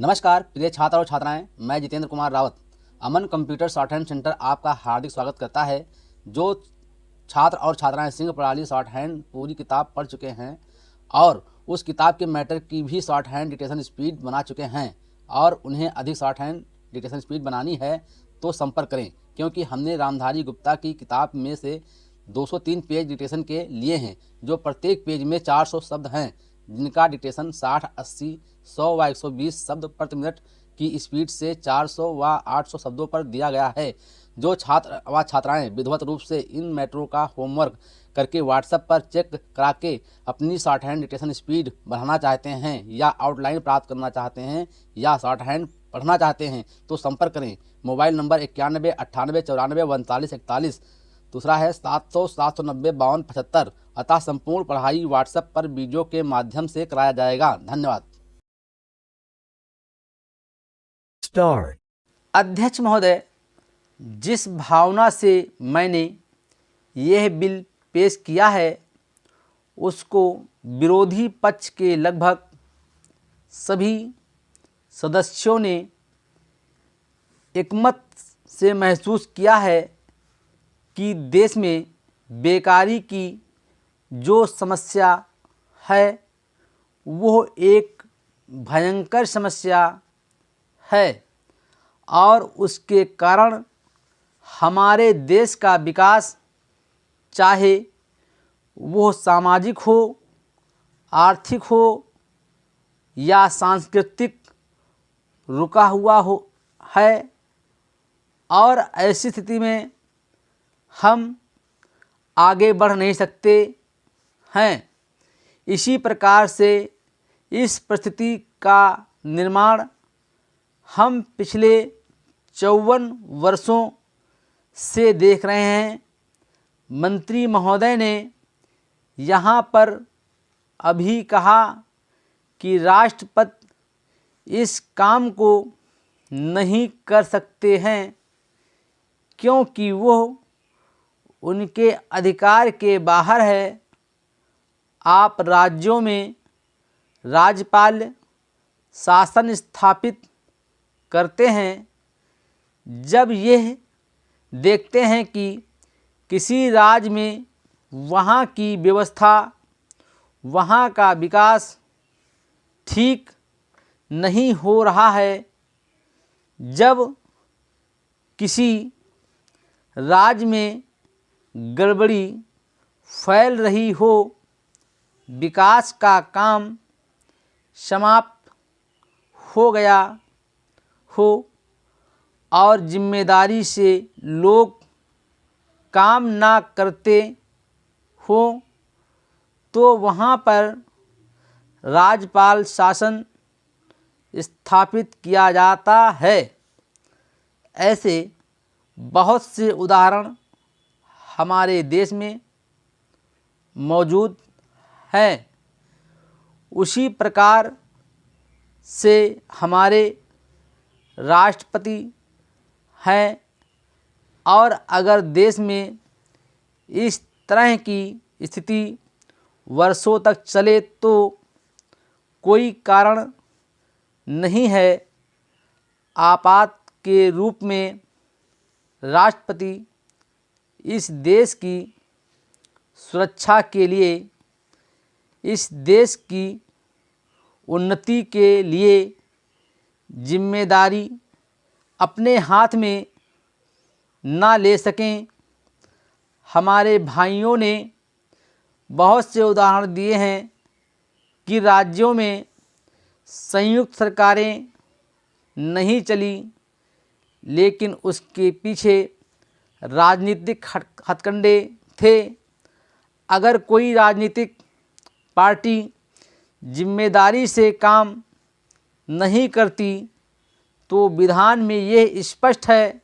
नमस्कार प्रिय छात्र और छात्राएं, मैं जितेंद्र कुमार रावत अमन कंप्यूटर शॉर्ट हैंड सेंटर आपका हार्दिक स्वागत करता है। जो छात्र और छात्राएं सिंह प्रणाली शॉर्ट हैंड पूरी किताब पढ़ चुके हैं और उस किताब के मैटर की भी शॉर्ट हैंड डिक्टेशन स्पीड बना चुके हैं और उन्हें अधिक शॉर्ट हैंड डिक्टेशन स्पीड बनानी है तो संपर्क करें, क्योंकि हमने रामधारी गुप्ता की किताब में से 203 पेज डिक्टेशन के लिए हैं, जो प्रत्येक पेज में 400 शब्द हैं, जिनका डिक्टेशन 60, 80, 100 व 120 शब्द प्रति मिनट की स्पीड से 400 व 800 शब्दों पर दिया गया है। जो छात्र व छात्राएं विधिवत रूप से इन मैटरों का होमवर्क करके व्हाट्सएप पर चेक करा के अपनी शॉर्ट हैंड डिक्टेशन स्पीड बढ़ाना चाहते हैं या आउटलाइन प्राप्त करना चाहते हैं या शॉर्ट हैंड पढ़ना चाहते हैं तो संपर्क करें। मोबाइल नंबर 91 98 94 39 41, दूसरा है 700 790 52 75। अतः संपूर्ण पढ़ाई व्हाट्सएप पर वीडियो के माध्यम से कराया जाएगा। धन्यवाद। अध्यक्ष महोदय, जिस भावना से मैंने यह बिल पेश किया है उसको विरोधी पक्ष के लगभग सभी सदस्यों ने एकमत से महसूस किया है कि देश में बेकारी की जो समस्या है वो एक भयंकर समस्या है और उसके कारण हमारे देश का विकास, चाहे वो सामाजिक हो, आर्थिक हो या सांस्कृतिक, रुका हुआ हो है। और ऐसी स्थिति में हम आगे बढ़ नहीं सकते हैं। इसी प्रकार से इस परिस्थिति का निर्माण हम पिछले 54 वर्षों से देख रहे हैं। मंत्री महोदय ने यहाँ पर अभी कहा कि राष्ट्रपति इस काम को नहीं कर सकते हैं क्योंकि वो उनके अधिकार के बाहर है। आप राज्यों में राज्यपाल शासन स्थापित करते हैं। जब यह देखते हैं कि किसी राज्य में वहाँ की व्यवस्था, वहाँ का विकास ठीक नहीं हो रहा है, जब किसी राज्य में गड़बड़ी फैल रही हो, विकास का काम समाप्त हो गया हो और जिम्मेदारी से लोग काम ना करते हो, तो वहाँ पर राज्यपाल शासन स्थापित किया जाता है। ऐसे बहुत से उदाहरण हमारे देश में मौजूद हैं। उसी प्रकार से हमारे राष्ट्रपति हैं और अगर देश में इस तरह की स्थिति वर्षों तक चले तो कोई कारण नहीं है। आपात के रूप में राष्ट्रपति इस देश की सुरक्षा के लिए, इस देश की उन्नति के लिए जिम्मेदारी अपने हाथ में ना ले सकें। हमारे भाइयों ने बहुत से उदाहरण दिए हैं कि राज्यों में संयुक्त सरकारें नहीं चली, लेकिन उसके पीछे राजनीतिक हथकंडे थे। अगर कोई राजनीतिक पार्टी जिम्मेदारी से काम नहीं करती तो विधान में ये स्पष्ट है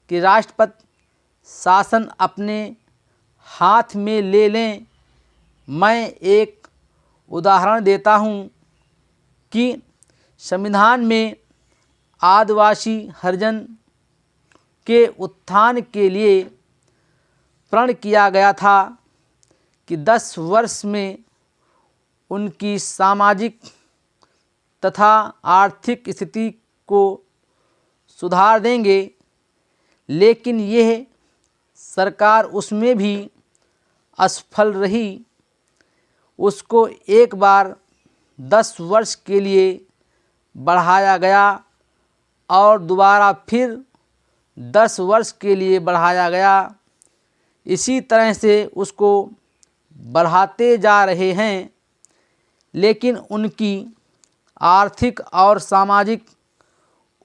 कि राष्ट्रपति शासन अपने हाथ में ले लें। मैं एक उदाहरण देता हूँ कि संविधान में आदिवासी हरिजन के उत्थान के लिए प्रण किया गया था कि 10 वर्ष में उनकी सामाजिक तथा आर्थिक स्थिति को सुधार देंगे, लेकिन यह सरकार उसमें भी असफल रही। उसको एक बार 10 वर्ष के लिए बढ़ाया गया और दोबारा फिर 10 वर्ष के लिए बढ़ाया गया। इसी तरह से उसको बढ़ाते जा रहे हैं, लेकिन उनकी आर्थिक और सामाजिक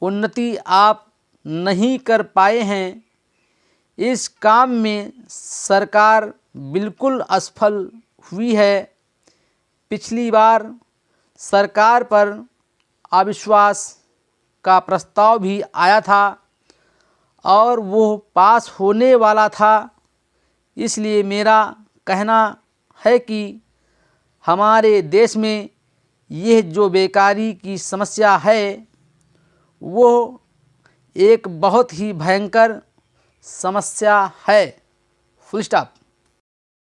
उन्नति आप नहीं कर पाए हैं। इस काम में सरकार बिल्कुल असफल हुई है। पिछली बार सरकार पर अविश्वास का प्रस्ताव भी आया था और वो पास होने वाला था। इसलिए मेरा कहना है कि हमारे देश में यह जो बेकारी की समस्या है वो एक बहुत ही भयंकर समस्या है। Full stop.